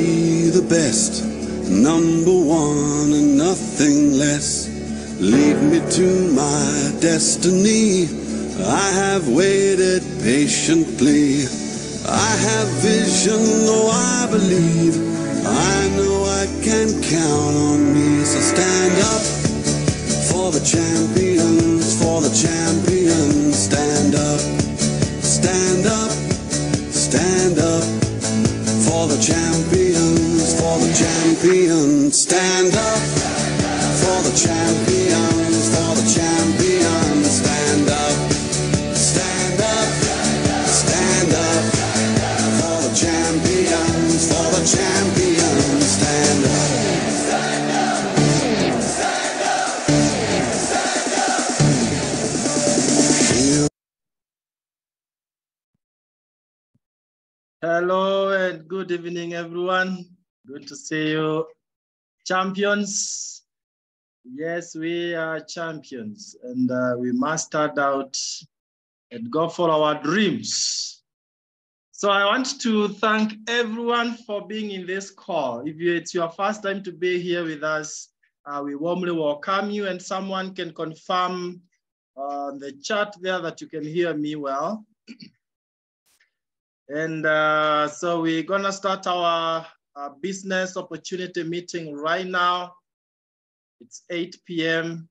be the best, number one and nothing less. Lead me to my destiny. I have waited patiently. I have vision, though I believe. I know I can count on me. So stand up for the champions, for the champions. Stand up, stand up, stand up for the champions, for the champions. Stand up for the champions, for the champions. Stand up, stand up, stand up for the champions, for the champions. Stand up. Hello and good evening, everyone. Good to see you. Champions. Yes, we are champions, and we must start out and go for our dreams. So I want to thank everyone for being in this call. If it's your first time to be here with us, we warmly welcome you, and someone can confirm on the chat there that you can hear me well. And so we're gonna start our business opportunity meeting right now. It's 8 p.m.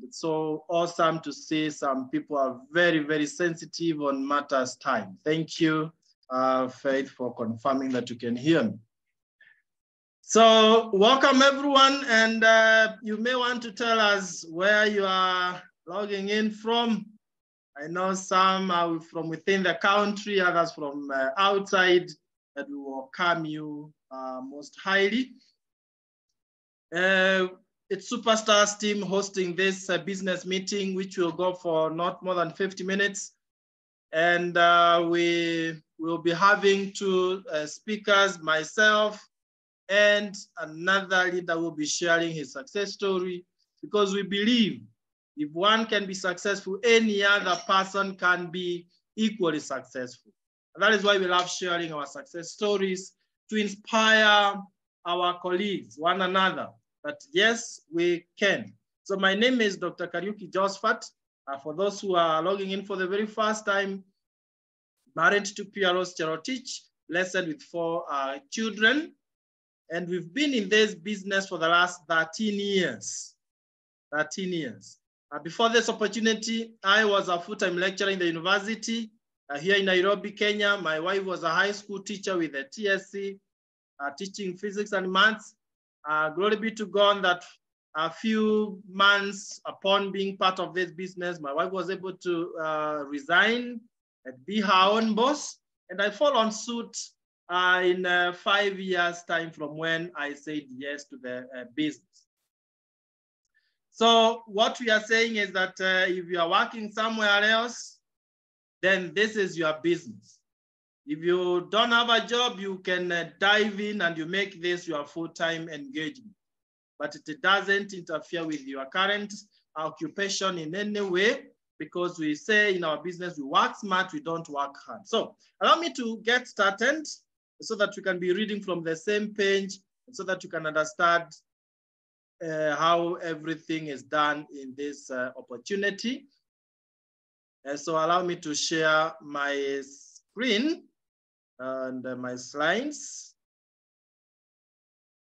It's so awesome to see some people are very, very sensitive on matters time. Thank you, Faith, for confirming that you can hear me. So welcome everyone, and you may want to tell us where you are logging in from. I know some are from within the country, others from outside, and we welcome you most highly. It's Superstars team hosting this business meeting, which will go for not more than 50 minutes. And we will be having two speakers, myself and another leader will be sharing his success story, because we believe if one can be successful, any other person can be equally successful. And that is why we love sharing our success stories, to inspire our colleagues, one another, that yes, we can. So my name is Dr. Kariuki Josphat. For those who are logging in for the very first time, married to PRO's Cherotich, blessed with 4 children. And we've been in this business for the last 13 years. 13 years. Before this opportunity, I was a full-time lecturer in the university here in Nairobi, Kenya. My wife was a high school teacher with a TSC, teaching physics and maths. Glory be to God that a few months upon being part of this business, my wife was able to resign and be her own boss. And I follow on suit in 5 years' time from when I said yes to the business. So what we are saying is that if you are working somewhere else, then this is your business. If you don't have a job, you can dive in and you make this your full-time engagement. But it doesn't interfere with your current occupation in any way, because we say in our business, we work smart, we don't work hard. So allow me to get started so that we can be reading from the same page, so that you can understand how everything is done in this opportunity. And so allow me to share my screen and my slides.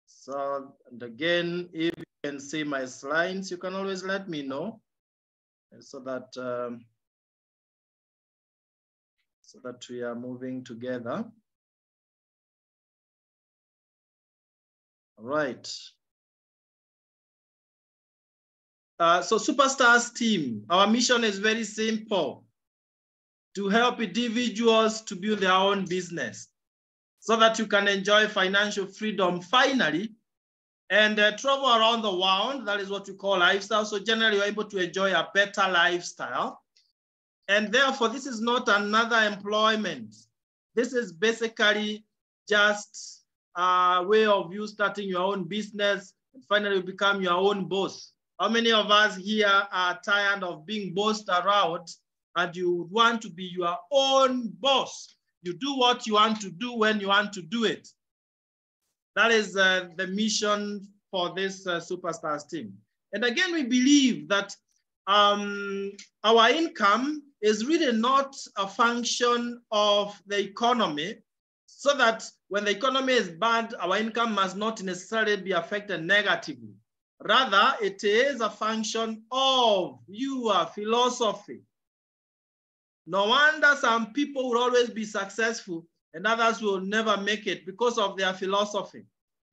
So, and again, if you can see my slides, you can always let me know, so that we are moving together. All right. So Superstars team, our mission is very simple: to help individuals to build their own business so that you can enjoy financial freedom finally and travel around the world. That is what we call lifestyle. So generally you're able to enjoy a better lifestyle. And therefore this is not another employment. This is basically just a way of you starting your own business and finally become your own boss. How many of us here are tired of being bossed around and you want to be your own boss? You do what you want to do when you want to do it. That is the mission for this Superstars team. And again, we believe that our income is really not a function of the economy, so that when the economy is bad, our income must not necessarily be affected negatively. Rather, it is a function of your philosophy. No wonder some people will always be successful and others will never make it because of their philosophy.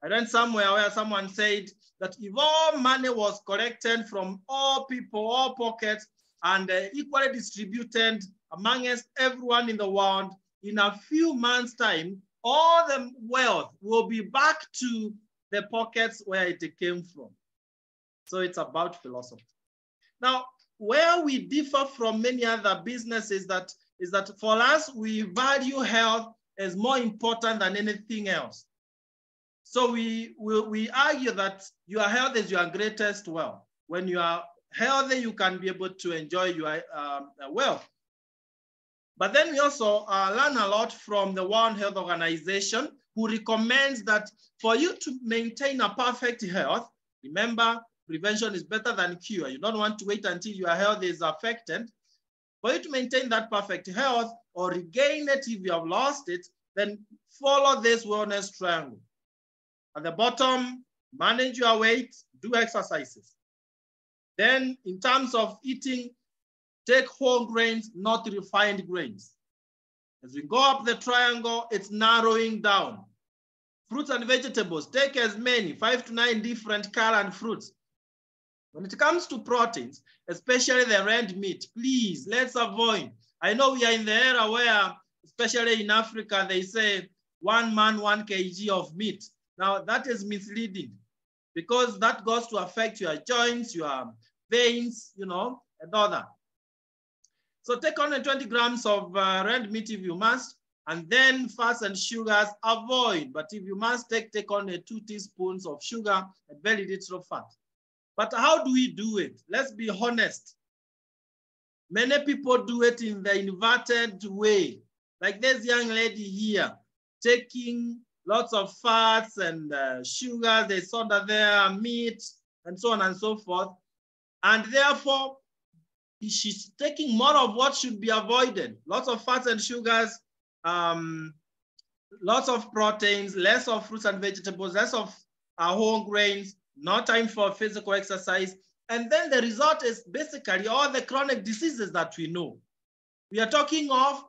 I read somewhere where someone said that if all money was collected from all people, all pockets, and equally distributed amongst everyone in the world, in a few months' time, all the wealth will be back to the pockets where it came from. So it's about philosophy. Now, where we differ from many other businesses is that for us, we value health as more important than anything else. So we argue that your health is your greatest wealth. When you are healthy, you can be able to enjoy your wealth. But then we also learn a lot from the World Health Organization, who recommends that for you to maintain a perfect health, remember, prevention is better than cure. You don't want to wait until your health is affected. For you to maintain that perfect health or regain it if you have lost it, then follow this wellness triangle. At the bottom, manage your weight, do exercises. Then in terms of eating, take whole grains, not refined grains. As we go up the triangle, it's narrowing down. Fruits and vegetables, take as many, 5 to 9 different colored fruits. When it comes to proteins, especially the red meat, please, let's avoid. I know we are in the era where, especially in Africa, they say 1 man, 1 kg of meat. Now that is misleading because that goes to affect your joints, your veins, you know, and all that. So take on 20 grams of red meat if you must, and then fats and sugars, avoid. But if you must, take on 2 teaspoons of sugar and very little fat. But how do we do it? Let's be honest. Many people do it in the inverted way. Like this young lady here, taking lots of fats and sugars, there's soda there, meat, and so on and so forth. And therefore, she's taking more of what should be avoided. Lots of fats and sugars, lots of proteins, less of fruits and vegetables, less of whole grains, no time for physical exercise. And then the result is basically all the chronic diseases that we know. We are talking of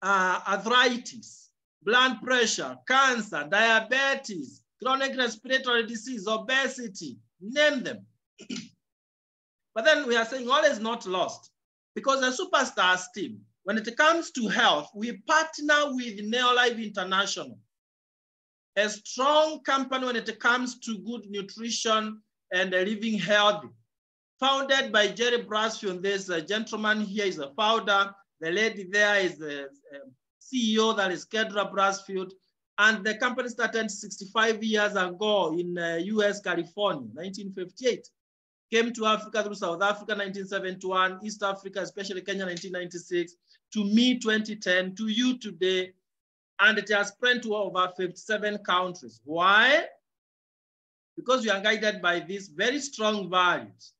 arthritis, blood pressure, cancer, diabetes, chronic respiratory disease, obesity, name them. But then we are saying all is not lost because the Superstars team, when it comes to health, we partner with Neolife International, a strong company when it comes to good nutrition and living healthy. Founded by Jerry Brasfield, there's a gentleman here is a founder. The lady there is the CEO, that is Kedra Brasfield. And the company started 65 years ago in US, California, 1958. Came to Africa through South Africa, 1971, East Africa, especially Kenya, 1996, to me, 2010, to you today. And it has spread to over 57 countries. Why? Because we are guided by these very strong values.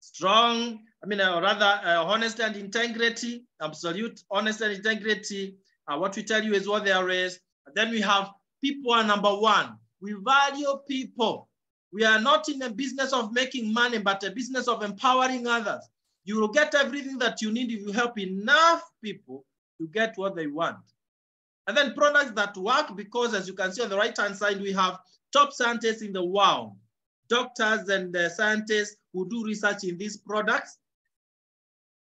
Strong, honesty and integrity, absolute honesty and integrity. What we tell you is what there is. And then we have people are number one. We value people. We are not in a business of making money, but a business of empowering others. You will get everything that you need if you help enough people to get what they want. And then products that work, because as you can see on the right-hand side, we have top scientists in the world, doctors and scientists who do research in these products.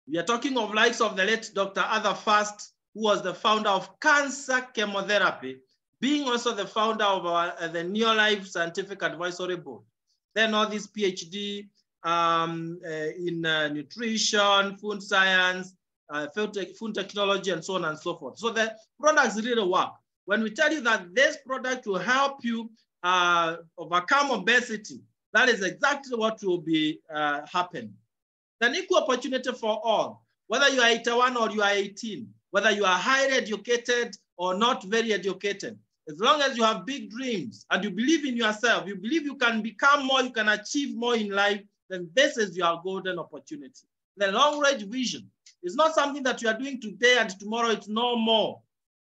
We are talking of likes of the late Dr. Arthur Fast, who was the founder of cancer chemotherapy, being also the founder of the Neolife Scientific Advisory Board. Then all these PhD in nutrition, food science, food technology, and so on and so forth. So the products really work. When we tell you that this product will help you overcome obesity, that is exactly what will be happening. An equal opportunity for all, whether you are 81 or you are 18, whether you are highly educated or not very educated. As long as you have big dreams and you believe in yourself, you believe you can become more, you can achieve more in life, then this is your golden opportunity. The long-range vision is not something that you are doing today and tomorrow it's no more.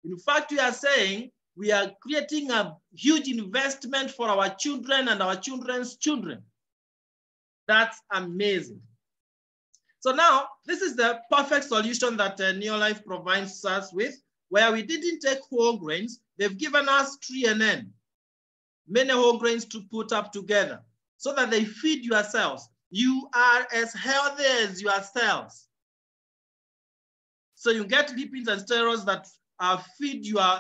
In fact, we are saying we are creating a huge investment for our children and our children's children. That's amazing. So now, this is the perfect solution that Neolife provides us with, where we didn't take whole grains. They've given us 3NN, many whole grains to put up together so that they feed your cells. You are as healthy as your cells. So you get lipids and steroids that feed your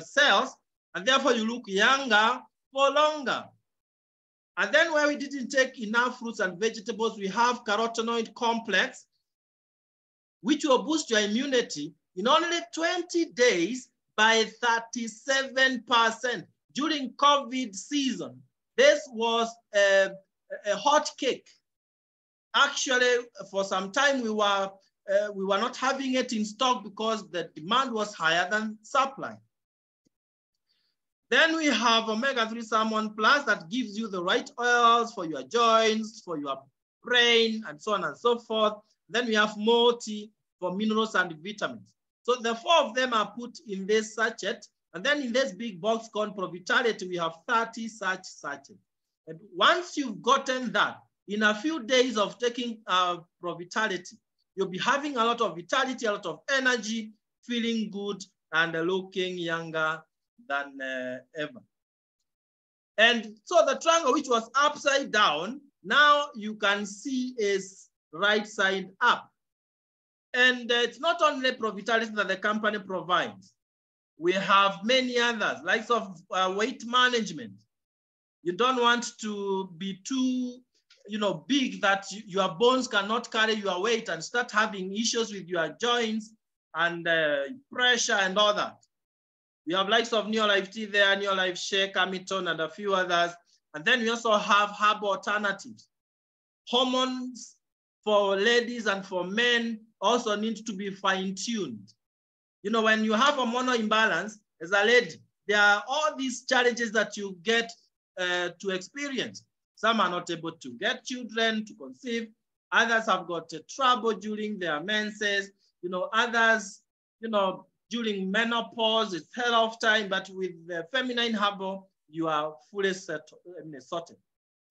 cells, and therefore you look younger for longer. And then where we didn't take enough fruits and vegetables, we have carotenoid complex, which will boost your immunity in only 20 days by 37%. During COVID season, this was a hot cake. Actually, for some time, we were not having it in stock because the demand was higher than supply. Then we have omega-3 salmon plus that gives you the right oils for your joints, for your brain, and so on and so forth. Then we have multi for minerals and vitamins. So the 4 of them are put in this sachet. And then in this big box called Provitality, we have 30 such sachets. And once you've gotten that, in a few days of taking Provitality, you'll be having a lot of vitality, a lot of energy, feeling good, and looking younger than ever. And so the triangle, which was upside down, now you can see is right side up. And it's not only Provitality that the company provides. We have many others, like of weight management. You don't want to be too big that your bones cannot carry your weight and start having issues with your joints and pressure and all that. We have likes of Neolife Tea there, Neolife Shake, Amiton, and a few others. And then we also have herbal alternatives. Hormones for ladies and for men also need to be fine-tuned. When you have hormonal imbalance, as a lady, there are all these challenges that you get to experience. Some are not able to get children, to conceive. Others have got trouble during their menses. Others, during menopause, it's hell of time, but with the feminine herbal, you are fully sorted.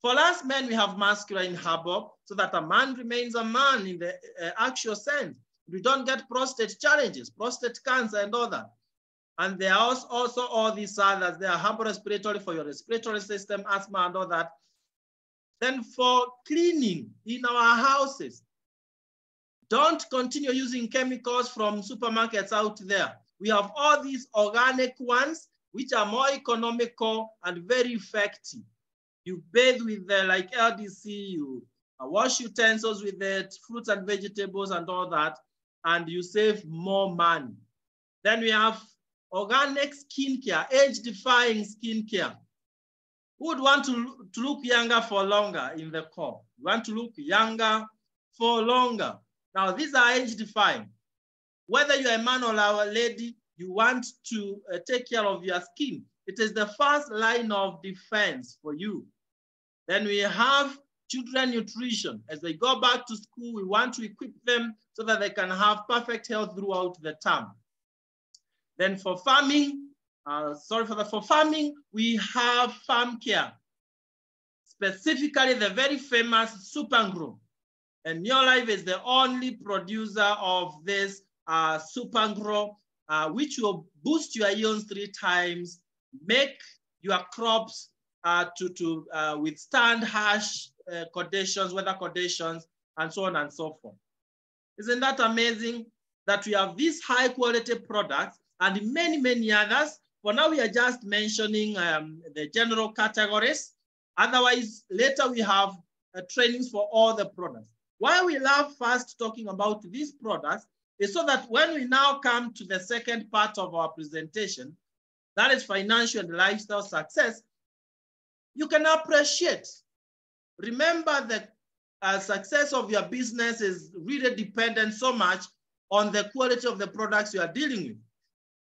For us men, we have masculine herbal so that a man remains a man in the actual sense. We don't get prostate challenges, prostate cancer and all that. And there are also all these others. There are herbal respiratory for your respiratory system, asthma and all that. Then for cleaning in our houses, don't continue using chemicals from supermarkets out there. We have all these organic ones, which are more economical and very effective. You bathe with like LDC, you wash utensils with it, fruits and vegetables and all that, and you save more money. Then we have organic skincare, age-defying skincare. Who would want to look younger for longer in the core? You want to look younger for longer. Now, these are age-defying. Whether you're a man or a lady, you want to take care of your skin. It is the first line of defense for you. Then we have children nutrition. As they go back to school, we want to equip them so that they can have perfect health throughout the term. Then for farming, for farming, we have farm care. Specifically, the very famous Supergrow. And Neolife is the only producer of this Supergrow, which will boost your ions 3 times, make your crops to withstand harsh conditions, weather conditions, and so on and so forth. Isn't that amazing that we have these high quality products and many, many others? For now, we are just mentioning the general categories. Otherwise, later we have trainings for all the products. Why we love first talking about these products is so that when we now come to the second part of our presentation, that is financial and lifestyle success, you can appreciate. Remember that success of your business is really dependent so much on the quality of the products you are dealing with.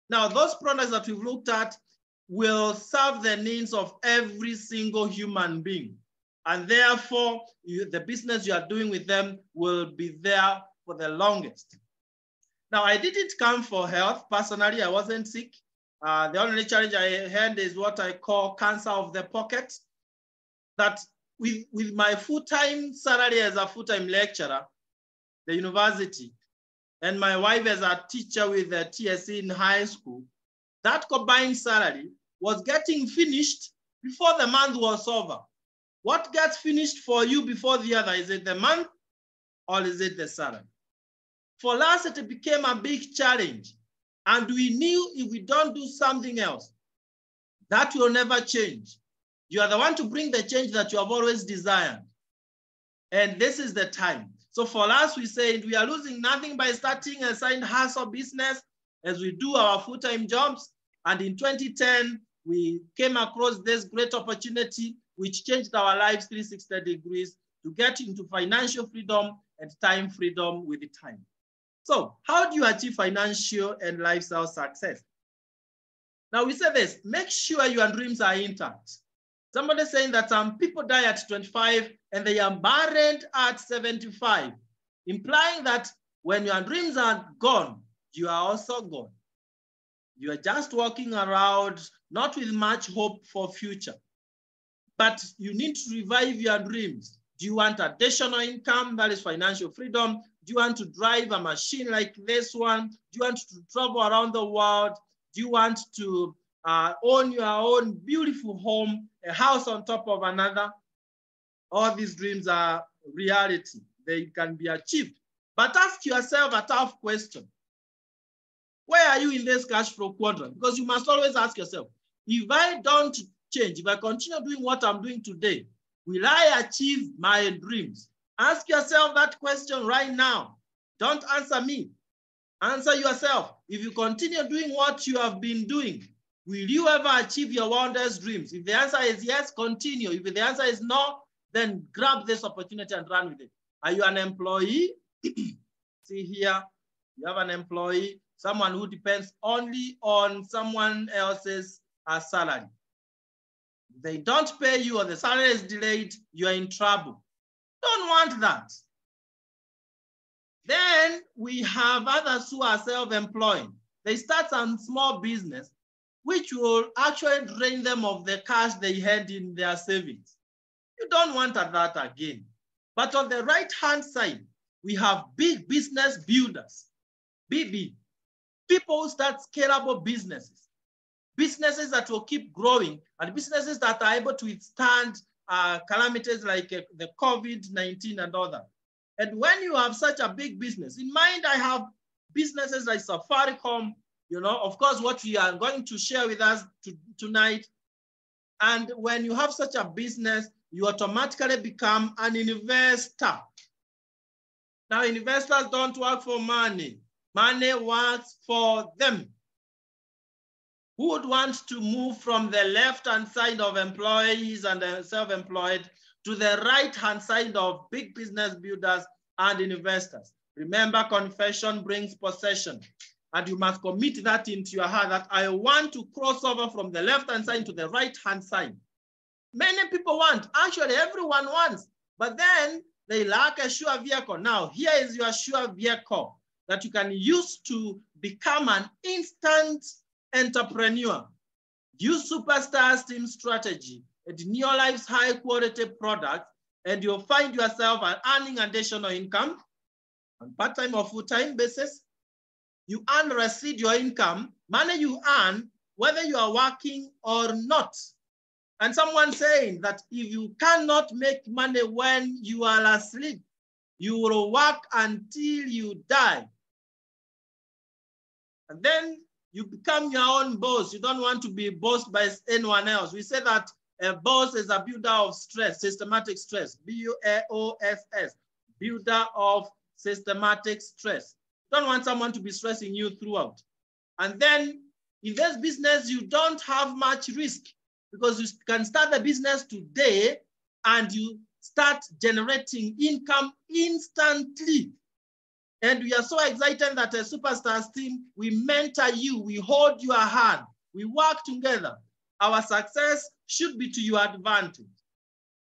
Now, those products that we've looked at will serve the needs of every single human being. And therefore, the business you are doing with them will be there for the longest. Now, I didn't come for health. Personally, I wasn't sick. The only challenge I had is what I call cancer of the pocket. That with my full-time salary as a full-time lecturer, the university, and my wife as a teacher with a TSC in high school, that combined salary was getting finished before the month was over. What gets finished for you before the other? Is it the month or is it the salary? For us, it became a big challenge. And we knew if we don't do something else, that will never change. You are the one to bring the change that you have always desired. And this is the time. So for us, we said we are losing nothing by starting a side hustle business as we do our full-time jobs. And in 2010, we came across this great opportunity which changed our lives 360 degrees to get into financial freedom and time freedom with the time. So how do you achieve financial and lifestyle success? Now we say this, make sure your dreams are intact. Somebody saying that some people die at 25 and they are buried at 75, implying that when your dreams are gone, you are also gone. You are just walking around, not with much hope for future. But you need to revive your dreams. Do you want additional income? That is financial freedom. Do you want to drive a machine like this one? Do you want to travel around the world? Do you want to own your own beautiful home, a house on top of another? All these dreams are reality. They can be achieved. But ask yourself a tough question. Where are you in this cash flow quadrant? Because you must always ask yourself, if I don't change, if I continue doing what I'm doing today, will I achieve my dreams? Ask yourself that question right now. Don't answer me. Answer yourself. If you continue doing what you have been doing, will you ever achieve your wildest dreams? If the answer is yes, continue. If the answer is no, then grab this opportunity and run with it. Are you an employee? See here, you have an employee, someone who depends only on someone else's salary. If they don't pay you or the salary is delayed, you are in trouble. Don't want that. Then we have others who are self-employed. They start some small business, which will actually drain them of the cash they had in their savings. You don't want that again. But on the right-hand side, we have big business builders, BB, people who start scalable businesses, businesses that will keep growing, and businesses that are able to withstand calamities like the COVID-19 and all that. And when you have such a big business, in mind, I have businesses like Safaricom, of course, what we are going to share with us tonight. And when you have such a business, you automatically become an investor. Now, investors don't work for money. Money works for them. Who would want to move from the left-hand side of employees and self-employed to the right-hand side of big business builders and investors? Remember, confession brings possession. And you must commit that into your heart that I want to cross over from the left-hand side to the right-hand side. Many people want, actually everyone wants, but then they lack a sure vehicle. Now, here is your sure vehicle that you can use to become an instant entrepreneur. Use Superstar's team strategy and Neolife's high quality products, and you'll find yourself earning additional income on part-time or full-time basis. You earn residual income, money you earn whether you are working or not. And someone saying that if you cannot make money when you are asleep, you will work until you die. And then you become your own boss. You don't want to be bossed by anyone else. We say that a boss is a builder of stress, systematic stress, B-U-A-O-S-S, builder of systematic stress. You don't want someone to be stressing you throughout. And then in this business, you don't have much risk because you can start the business today and you start generating income instantly. And we are so excited that a Superstars team, we mentor you, we hold your hand, we work together. our success should be to your advantage.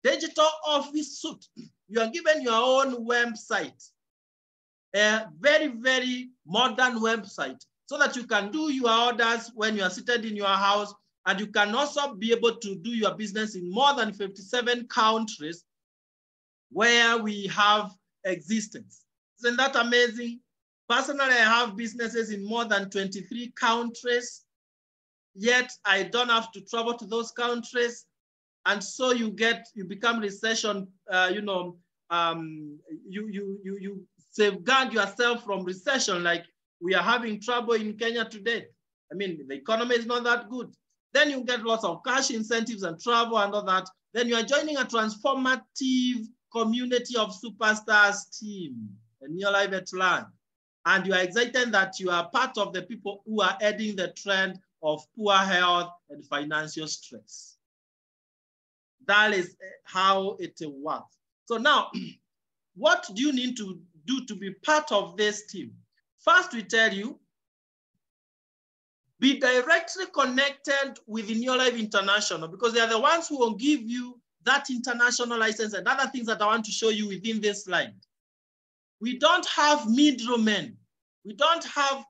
Digital office suite. You are given your own website, a very, very modern website, so that you can do your orders when you are seated in your house, and you can also be able to do your business in more than 57 countries where we have existence. Isn't that amazing? Personally, I have businesses in more than 23 countries, yet I don't have to travel to those countries. And so you become recession, you safeguard yourself from recession, like we are having trouble in Kenya today. I mean, the economy is not that good. Then you get lots of cash incentives and travel and all that. Then you are joining a transformative community of superstars team, a New Life at Land. And you are excited that you are part of the people who are heading the trend of poor health and financial stress. That is how it works. So now, what do you need to do to be part of this team? First, we tell you, be directly connected with New Life International, because they are the ones who will give you that international license and other things that I want to show you within this slide. We don't have middlemen. We don't have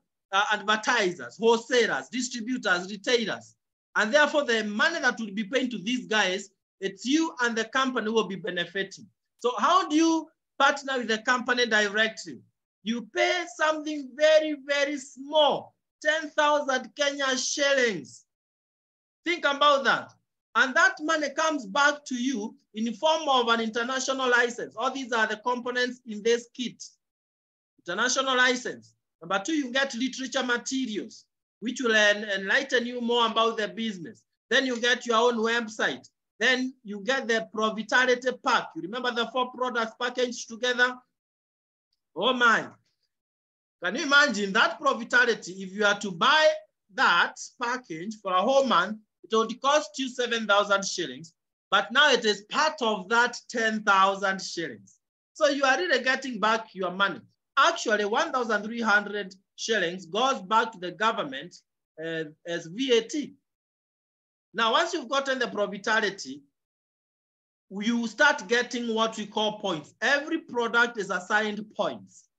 advertisers, wholesalers, distributors, retailers. And therefore, the money that will be paid to these guys, it's you and the company who will be benefiting. So how do you partner with the company directly? You pay something very, very small, 10,000 Kenya shillings. Think about that. And that money comes back to you in the form of an international license. All these are the components in this kit. International license. Number two, you get literature materials, which will enlighten you more about the business. Then you get your own website. Then you get the Provitality pack. You remember the 4 products packaged together? Oh my. Can you imagine that Provitality? If you are to buy that package for a whole month, it would cost you 7,000 shillings. But now it is part of that 10,000 shillings. So you are really getting back your money. Actually, 1,300 shillings goes back to the government as VAT. Now, once you've gotten the Provitality, you start getting what we call points. Every product is assigned points.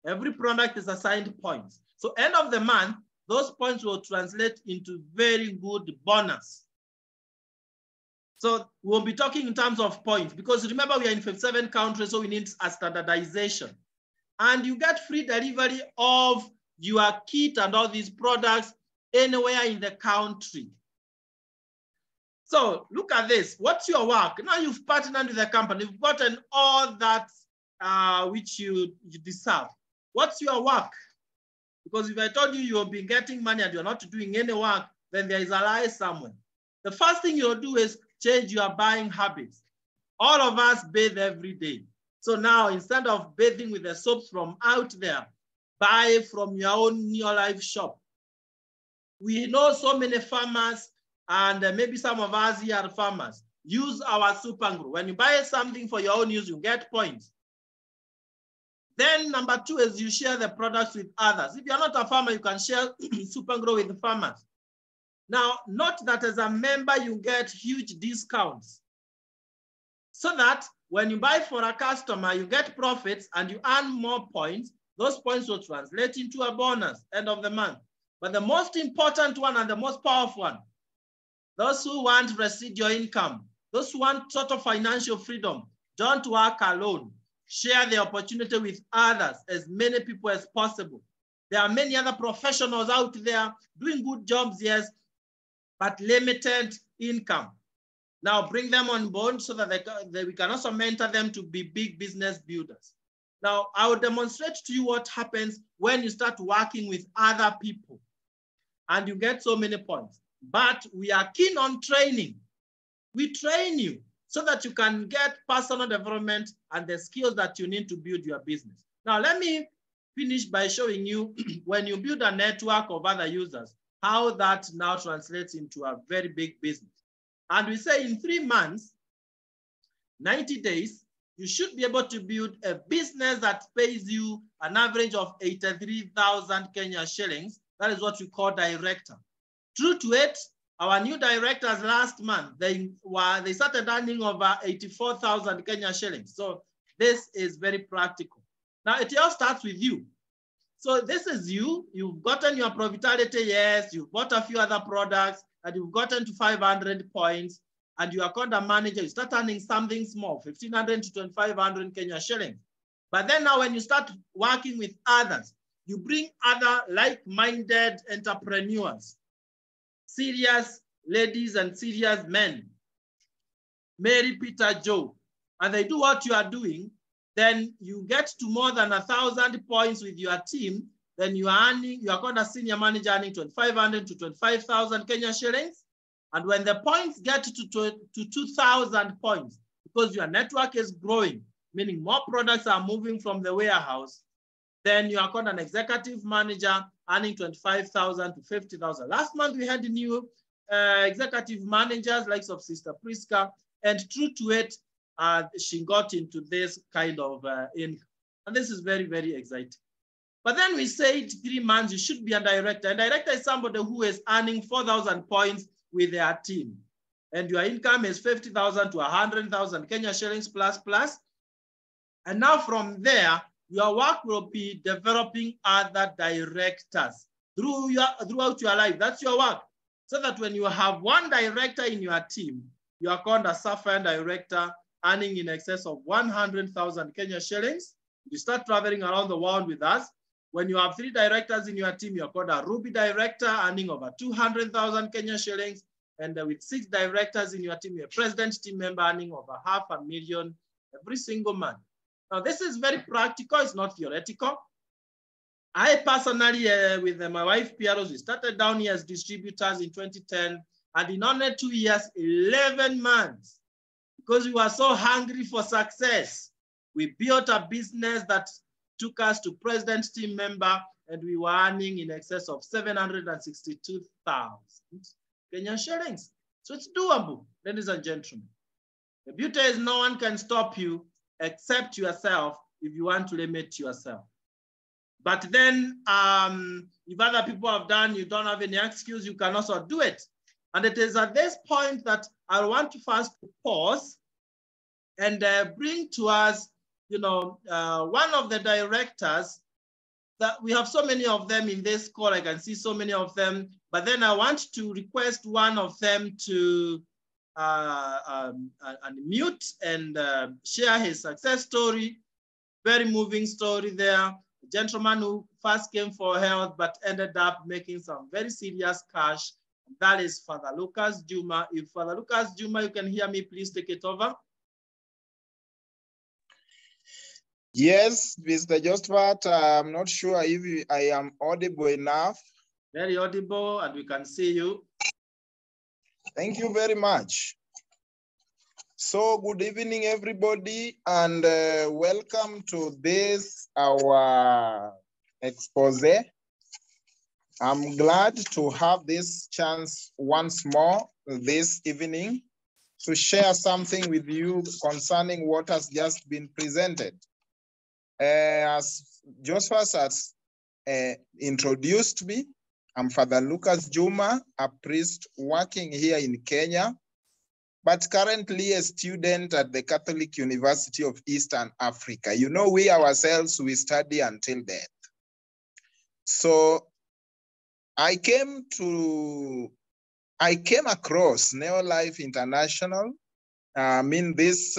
Every product is assigned points. So end of the month, those points will translate into very good bonus. So we'll be talking in terms of points, because remember we are in 57 countries, so we need a standardization. And you get free delivery of your kit and all these products anywhere in the country. So look at this. What's your work? Now you've partnered with the company. You've gotten all that which you deserve. What's your work? Because if I told you you'll be getting money and you're not doing any work, then there is a lie somewhere. The first thing you'll do is change your buying habits. All of us bathe every day. So now instead of bathing with the soaps from out there, buy from your own New Life shop. We know so many farmers, and maybe some of us here are farmers. Use our Super Glue. When you buy something for your own use, you get points. Then number 2 is you share the products with others. If you're not a farmer, you can share Super Glue with the farmers. Now, note that as a member, you get huge discounts. So that when you buy for a customer, you get profits and you earn more points. Those points will translate into a bonus end of the month. But the most important one and the most powerful one, those who want residual income, those who want total financial freedom, don't work alone. Share the opportunity with others, as many people as possible. There are many other professionals out there doing good jobs, yes, but limited income. Now bring them on board so that we can also mentor them to be big business builders. Now I will demonstrate to you what happens when you start working with other people and you get so many points. But we are keen on training. We train you so that you can get personal development and the skills that you need to build your business. Now, let me finish by showing you when you build a network of other users, how that now translates into a very big business. And we say in 3 months, 90 days, you should be able to build a business that pays you an average of 83,000 Kenya shillings. That is what we call director. True to it, Our new directors last month, they started earning over 84,000 Kenya shillings. So this is very practical. Now it all starts with you. So this is you. You've gotten your Provitality, yes. You've bought a few other products, and you've gotten to 500 points, and you are called a manager. You start earning something small, 1,500 to 2,500 Kenya shillings. But then now when you start working with others, you bring other like-minded entrepreneurs, serious ladies and serious men, Mary, Peter, Joe, and they do what you are doing, then you get to more than 1,000 points with your team, then you are called a senior manager earning 2,500 to 25,000 Kenya shillings. And when the points get to 2,000 points, because your network is growing, meaning more products are moving from the warehouse, then you are called an executive manager earning 25,000 to 50,000. Last month, we had new executive managers like Sister Priska, and true to it, she got into this kind of income. And this is very, very exciting. But then we said 3 months, you should be a director. A director is somebody who is earning 4,000 points with their team. And your income is 50,000 to 100,000 Kenya shillings plus. And now from there, your work will be developing other directors throughout your life. That's your work. So that when you have one director in your team, you are called a Sapphire director, earning in excess of 100,000 Kenya shillings. You start traveling around the world with us. When you have 3 directors in your team, you're called a Ruby director, earning over 200,000 Kenya shillings. And with 6 directors in your team, you're a president team member, earning over 500,000 every single month. Now, this is very practical. It's not theoretical. I personally, with my wife, Piaros, we started down here as distributors in 2010. And in only 2 years, 11 months, because we were so hungry for success, we built a business that took us to president team member, and we were earning in excess of 762,000 Kenyan shillings. So it's doable, ladies and gentlemen. The beauty is no one can stop you except yourself if you want to limit yourself. But then if other people have done, you don't have any excuse, you can also do it. And it is at this point that I want to first pause and bring to us, one of the directors that we have so many of them in this call. I can see so many of them, but then I want to request one of them to unmute and share his success story. Very moving story there. A gentleman who first came for health, but ended up making some very serious cash. That is Father Lucas Juma. If Father Lucas Juma, you can hear me, please take it over. Yes, Mr. Josphat, I'm not sure if I am audible enough. Very audible, and we can see you. Thank you very much. So good evening, everybody, and welcome to this, our expose. I'm glad to have this chance once more this evening to share something with you concerning what has just been presented. As Josphat has introduced me, I'm Father Lucas Juma, a priest working here in Kenya, but currently a student at the Catholic University of Eastern Africa. You know, we ourselves, we study until death. So I came across Neolife International. This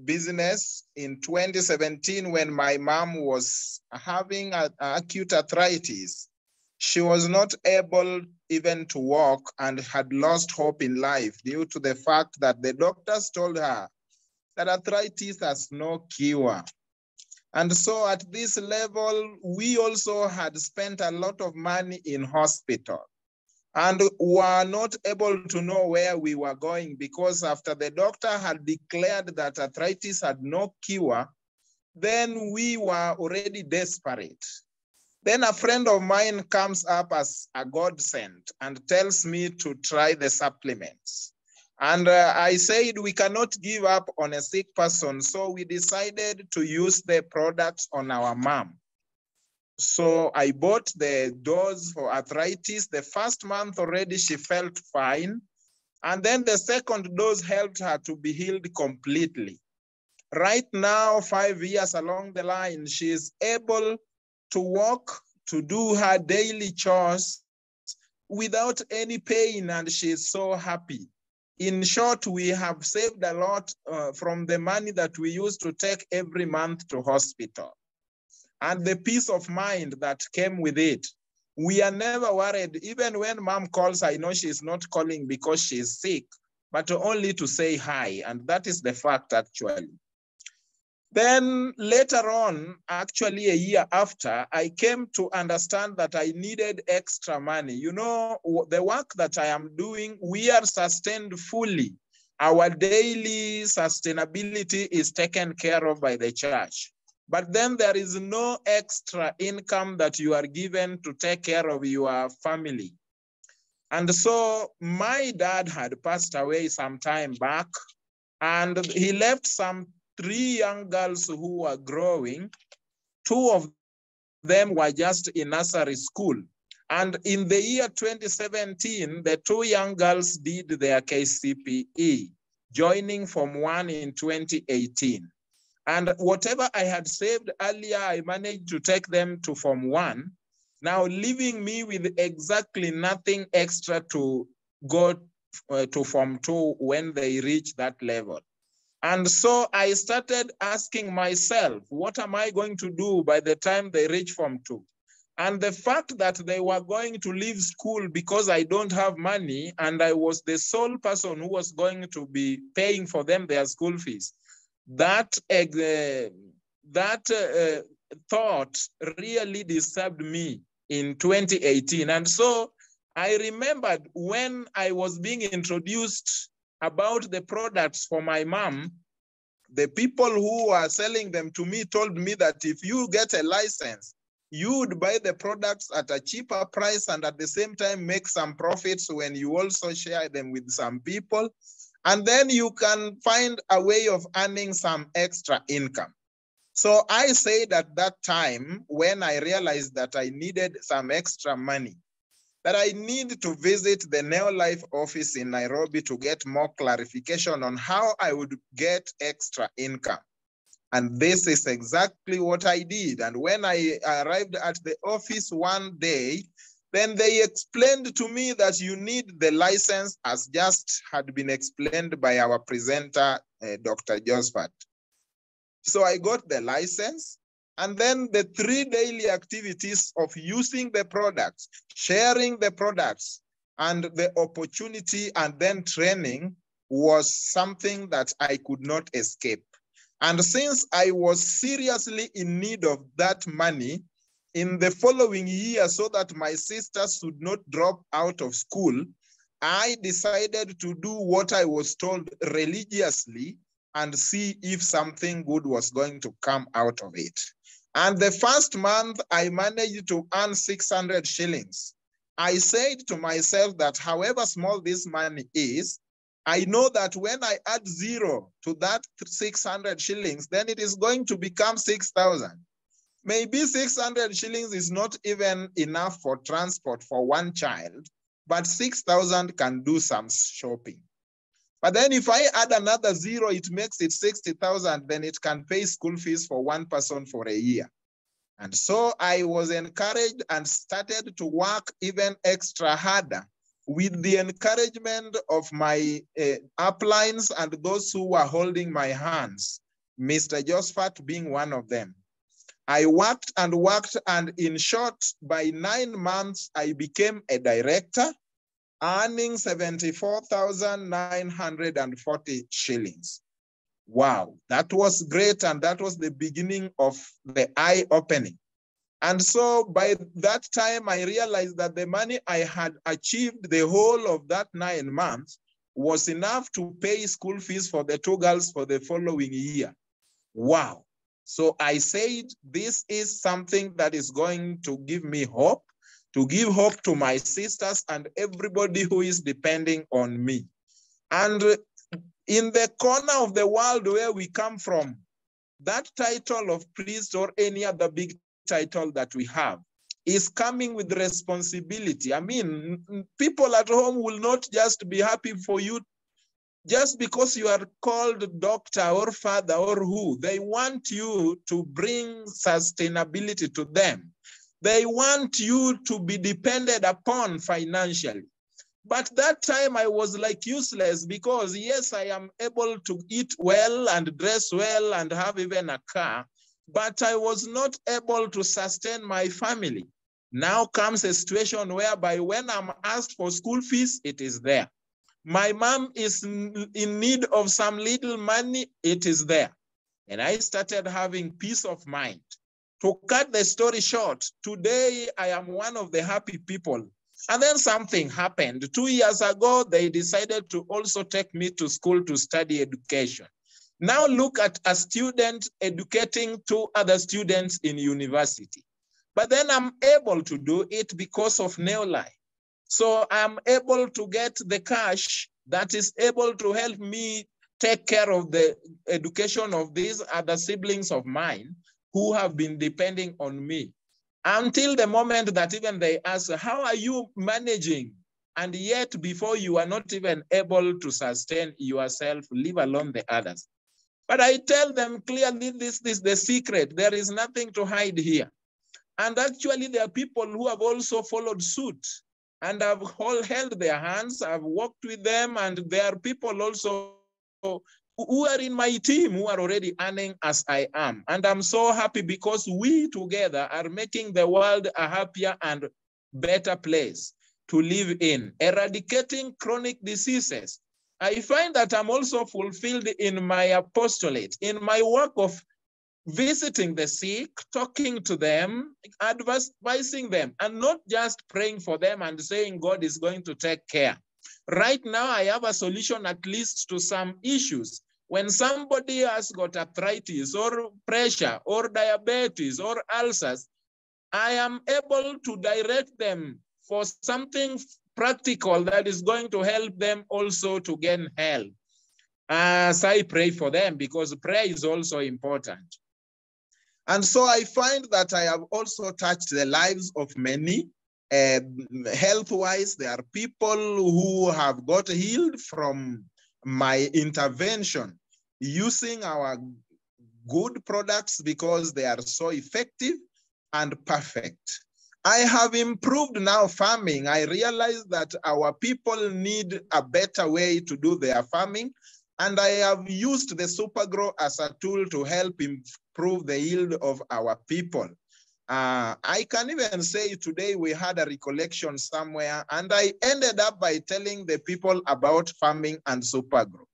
business in 2017 when my mom was having acute arthritis. She was not able even to walk and had lost hope in life due to the fact that the doctors told her that arthritis has no cure. And so at this level, we also had spent a lot of money in hospital and were not able to know where we were going, because after the doctor had declared that arthritis had no cure, then we were already desperate. Then a friend of mine comes up as a godsend and tells me to try the supplements. And I said, we cannot give up on a sick person. So we decided to use the products on our mom. So I bought the dose for arthritis. The first month already she felt fine. And then the second dose helped her to be healed completely. Right now, 5 years along the line, she is able to walk, to do her daily chores without any pain, and she is so happy. In short, we have saved a lot from the money that we used to take every month to hospital. And the peace of mind that came with it. We are never worried. Even when mom calls, I know she's not calling because she's sick, but only to say hi. And that is the fact, actually. Then later on, actually a year after, I came to understand that I needed extra money. You know, the work that I am doing, we are sustained fully. Our daily sustainability is taken care of by the church. But then there is no extra income that you are given to take care of your family. And so my dad had passed away some time back, and he left some 3 young girls who were growing. 2 of them were just in nursery school. And in the year 2017, the 2 young girls did their KCPE, joining Form 1 in 2018. And whatever I had saved earlier, I managed to take them to Form 1, now leaving me with exactly nothing extra to go to Form 2 when they reach that level. And so I started asking myself, what am I going to do by the time they reach Form 2? And the fact that they were going to leave school because I don't have money, and I was the sole person who was going to be paying for them their school fees, that thought really disturbed me in 2018. And so I remembered when I was being introduced about the products for my mom, the people who are selling them to me told me that if you get a license, you would buy the products at a cheaper price and at the same time make some profits when you also share them with some people. And then you can find a way of earning some extra income. So I said at that time, when I realized that I needed some extra money, that I need to visit the Neolife office in Nairobi to get more clarification on how I would get extra income. And this is exactly what I did. And when I arrived at the office one day, then they explained to me that you need the license, as just had been explained by our presenter, Dr. Josphat. So I got the license, and then the 3 daily activities of using the products, sharing the products, and the opportunity and then training was something that I could not escape. And since I was seriously in need of that money, in the following year, so that my sisters should not drop out of school, I decided to do what I was told religiously and see if something good was going to come out of it. And the first month, I managed to earn 600 shillings. I said to myself that however small this money is, I know that when I add 0 to that 600 shillings, then it is going to become 6,000. Maybe 600 shillings is not even enough for transport for one child, but 6,000 can do some shopping. But then if I add another 0, it makes it 60,000, then it can pay school fees for one person for a year. And so I was encouraged and started to work even extra harder with the encouragement of my uplines and those who were holding my hands, Mr. Josphat being one of them. I worked, and in short, by 9 months, I became a director, earning 74,940 shillings. Wow, that was great, and that was the beginning of the eye-opening. And so by that time, I realized that the money I had achieved the whole of that 9 months was enough to pay school fees for the 2 girls for the following year. Wow. So I said, this is something that is going to give me hope, to give hope to my sisters and everybody who is depending on me. And in the corner of the world where we come from, that title of priest or any other big title that we have is coming with responsibility. I mean, people at home will not just be happy for you just because you are called doctor or father or who. They want you to bring sustainability to them. They want you to be depended upon financially. But that time I was like useless because yes, I am able to eat well and dress well and have even a car, but I was not able to sustain my family. Now comes a situation whereby when I'm asked for school fees, it is there. My mom is in need of some little money, it is there. And I started having peace of mind. To cut the story short, today I am one of the happy people. And then something happened. 2 years ago, they decided to also take me to school to study education. Now look at a student educating 2 other students in university. But then I'm able to do it because of Neolife. So I'm able to get the cash that is able to help me take care of the education of these other siblings of mine who have been depending on me. Until the moment that even they ask, how are you managing? And yet before you are not even able to sustain yourself, leave alone the others. But I tell them clearly, this is the secret. There is nothing to hide here. And actually there are people who have also followed suit and I've held their hands, I've worked with them, and there are people also who are in my team who are already earning as I am. And I'm so happy because we together are making the world a happier and better place to live in, eradicating chronic diseases. I find that I'm also fulfilled in my apostolate, in my work of visiting the sick, talking to them, advising them, and not just praying for them and saying God is going to take care. Right now, I have a solution at least to some issues. When somebody has got arthritis or pressure or diabetes or ulcers, I am able to direct them for something practical that is going to help them also to gain health. As I pray for them, because prayer is also important. And so I find that I have also touched the lives of many. Health-wise, there are people who have got healed from my intervention using our good products because they are so effective and perfect. I have improved now farming. I realize that our people need a better way to do their farming. And I have used the Supergrow as a tool to help improve the yield of our people. I can even say today we had a recollection somewhere, and I ended up by telling the people about farming and Supergrow.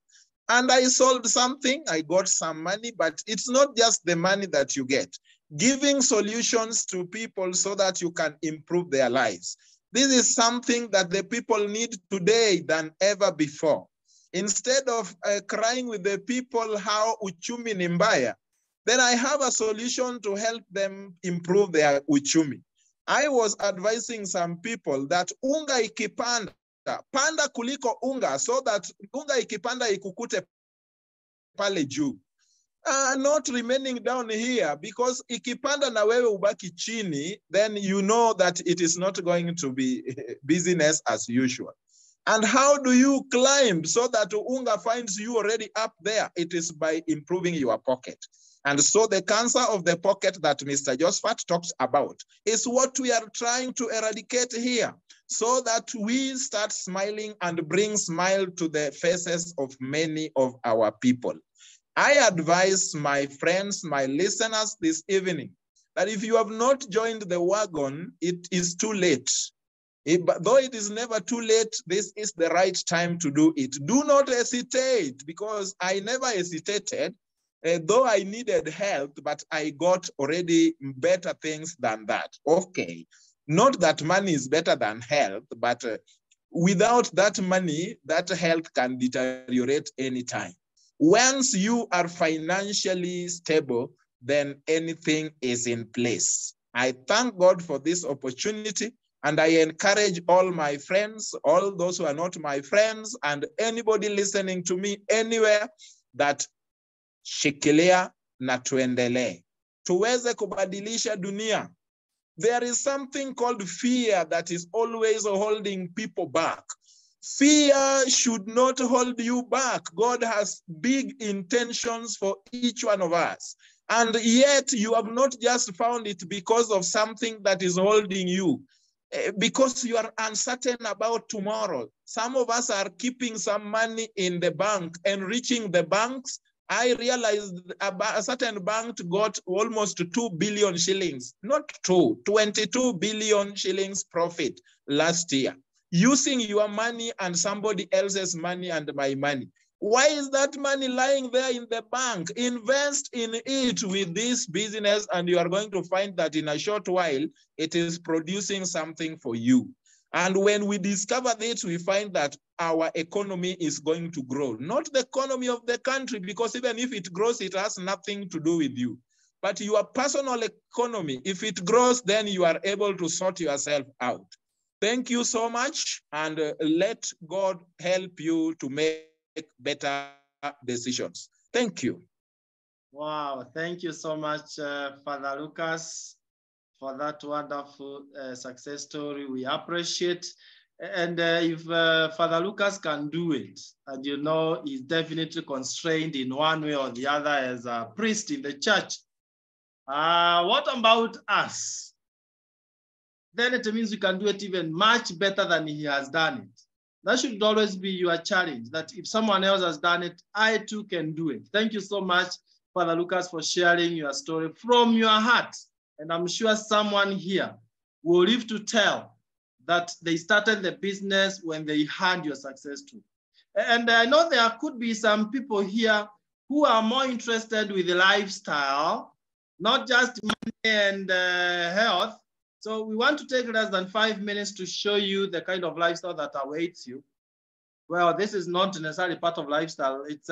And I sold something, I got some money, but it's not just the money that you get. Giving solutions to people so that you can improve their lives. This is something that the people need today than ever before. Instead of crying with the people how uchumi ni mbaya, then I have a solution to help them improve their uchumi. I was advising some people that unga ikipanda, panda kuliko unga, so that unga ikipanda ikukute pale juu. Not remaining down here, because ikipanda na wewe ubaki chini, then you know that it is not going to be business as usual. And how do you climb so that unga finds you already up there? It is by improving your pocket. And so the cancer of the pocket that Mr. Josphat talks about is what we are trying to eradicate here, so that we start smiling and bring smile to the faces of many of our people. I advise my friends, my listeners this evening, that if you have not joined the wagon, it is too late. Though it is never too late, this is the right time to do it. Do not hesitate, because I never hesitated, though I needed help, but I got already better things than that. Okay, not that money is better than health, but without that money, that health can deteriorate anytime. Once you are financially stable, then anything is in place. I thank God for this opportunity. And I encourage all my friends, all those who are not my friends, and anybody listening to me anywhere, that shikilia na tuendelee. tuweze kubadilisha dunia. There is something called fear that is always holding people back. Fear should not hold you back. God has big intentions for each one of us. And yet you have not just found it because of something that is holding you, because you are uncertain about tomorrow. Some of us are keeping some money in the bank and reaching the banks. I realized a certain bank got almost 2 billion shillings, not 22 billion shillings profit last year, using your money and somebody else's money and my money. Why is that money lying there in the bank? Invest in it with this business, and you are going to find that in a short while, it is producing something for you. And when we discover this, we find that our economy is going to grow. Not the economy of the country, because even if it grows, it has nothing to do with you. But your personal economy, if it grows, then you are able to sort yourself out. Thank you so much, and let God help you to make better decisions. Thank you. Wow, thank you so much, Father Lucas, for that wonderful success story. We appreciate. And if Father Lucas can do it, and you know he's definitely constrained in one way or the other as a priest in the church, what about us? Then it means we can do it even much better than he has done it. That should always be your challenge, that if someone else has done it, I too can do it. Thank you so much, Father Lucas, for sharing your story from your heart. And I'm sure someone here will live to tell that they started the business when they had your success too. And I know there could be some people here who are more interested with the lifestyle, not just money and health. So we want to take less than 5 minutes to show you the kind of lifestyle that awaits you. Well, this is not necessarily part of lifestyle. It's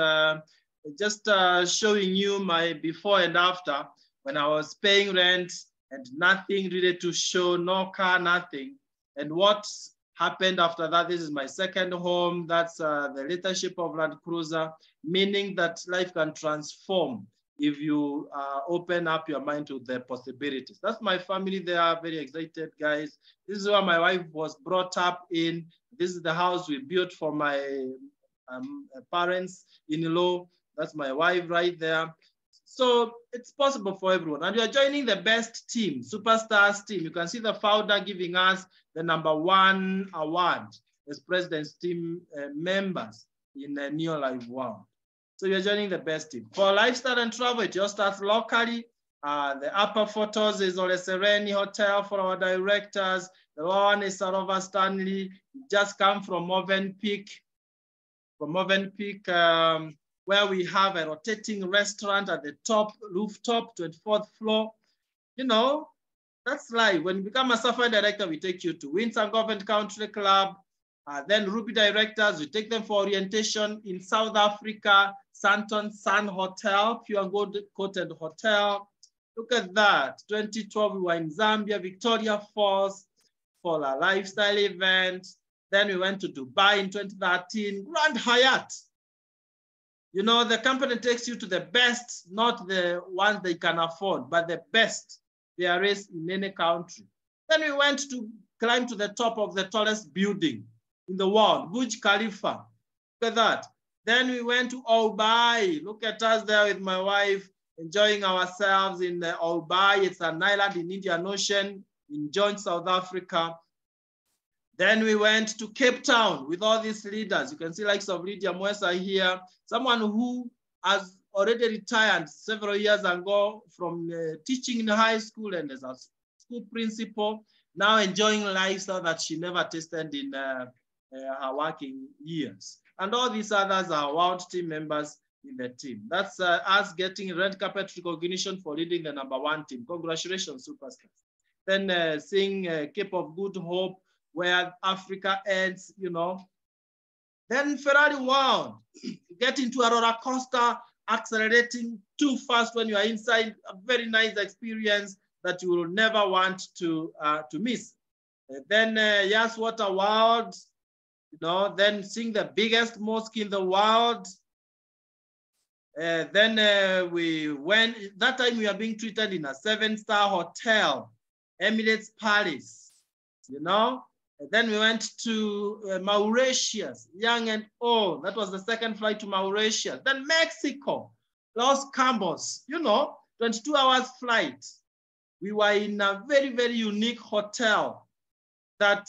just showing you my before and after when I was paying rent and nothing really to show, no car, nothing. And what happened after that, this is my second home. That's the leadership of Land Cruiser, meaning that life can transform if you open up your mind to the possibilities. That's my family. They are very excited, guys. This is where my wife was brought up in. This is the house we built for my parents-in-law. That's my wife right there. So it's possible for everyone. And you're joining the best team, Superstars team. You can see the founder giving us the #1 award as President's team members in the Neo Life World. So you're joining the best team. For lifestyle and travel, it just starts locally. The upper photos is Ole Sereni Hotel for our directors. The one is Sarova Stanley. Just come from Movenpick. From Movenpick, where we have a rotating restaurant at the top rooftop, 24th floor. You know, that's life. When you become a Safari director, we take you to Windsor Government Country Club. Then Ruby directors, we take them for orientation in South Africa, Santon Sun Hotel, Pure Gold Coated Hotel. Look at that. 2012, we were in Zambia, Victoria Falls for a lifestyle event. Then we went to Dubai in 2013, Grand Hyatt. You know, the company takes you to the best, not the ones they can afford, but the best there is in any country. Then we went to climb to the top of the tallest building in the world, Burj Khalifa. Look at that. Then we went to Obai. Look at us there with my wife, enjoying ourselves in the Obai. It's an island in Indian Ocean, in Joint, South Africa. Then we went to Cape Town with all these leaders. You can see likes of Lydia Mwesa here, someone who has already retired several years ago from teaching in high school and as a school principal, now enjoying lifestyle that she never tasted in her working years. And all these others are world team members in the team. That's us getting red carpet recognition for leading the #1 team. Congratulations, superstars. Then seeing Cape of Good Hope, where Africa ends, you know. Then Ferrari World, get into a roller coaster, accelerating too fast when you are inside, a very nice experience that you will never want to miss. Then Yas Water World, you know, then seeing the biggest mosque in the world. Then we went, that time we are being treated in a 7-star hotel, Emirates Palace, you know. And then we went to Mauritius, young and old. That was the second flight to Mauritius. Then Mexico, Los Cabos, you know, 22 hours flight. We were in a very, very unique hotel that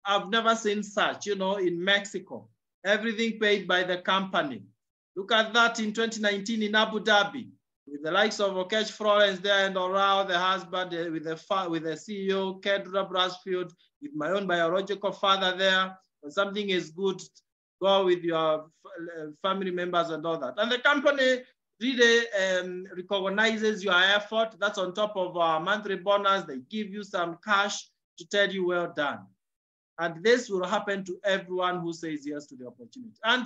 I've never seen such, you know, in Mexico. Everything paid by the company. Look at that in 2019 in Abu Dhabi, with the likes of Okesh Florence there and Orao, the husband, with the CEO, Kedra Brasfield, with my own biological father there. When something is good, go with your family members and all that. And the company really recognizes your effort. That's on top of our monthly bonus. They give you some cash to tell you well done. And this will happen to everyone who says yes to the opportunity. And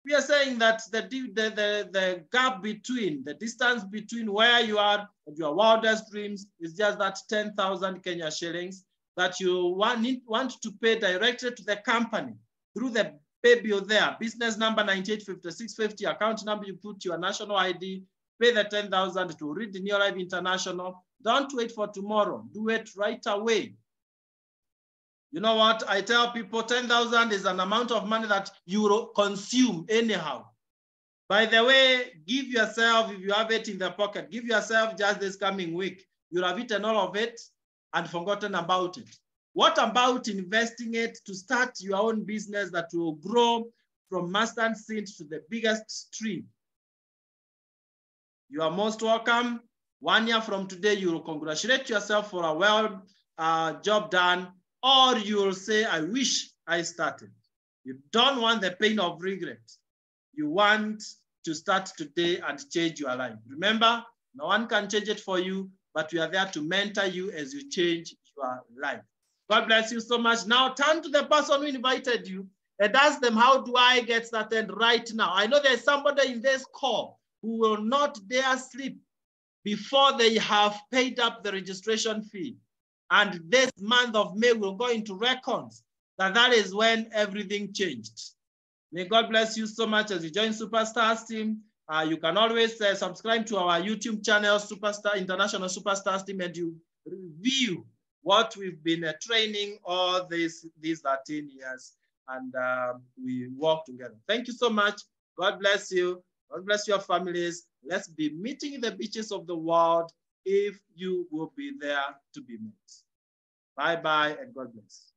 we are saying that the gap between, the distance between where you are and your wildest dreams is just that 10,000 Kenya shillings that you want to pay directly to the company through the pay bill there, business number 985650, account number, you put your national ID, pay the 10,000 to Read New Life International. Don't wait for tomorrow, do it right away. You know what? I tell people 10,000 is an amount of money that you will consume anyhow. By the way, give yourself, if you have it in the pocket, give yourself just this coming week. You'll have eaten all of it and forgotten about it. What about investing it to start your own business that will grow from mustard seed to the biggest tree? You are most welcome. 1 year from today, you will congratulate yourself for a job done, or you will say, I wish I started. You don't want the pain of regret. You want to start today and change your life. Remember, no one can change it for you, but we are there to mentor you as you change your life. God bless you so much. Now turn to the person who invited you and ask them, how do I get started right now? I know there's somebody in this call who will not dare sleep before they have paid up the registration fee. And this month of May will go into records that is when everything changed. May God bless you so much as you join Superstars team. You can always subscribe to our YouTube channel, International Superstars team, and you review what we've been training all these 13 years, and we work together. Thank you so much. God bless you. God bless your families. Let's be meeting in the beaches of the world if you will be there to be met. Bye-bye and God bless.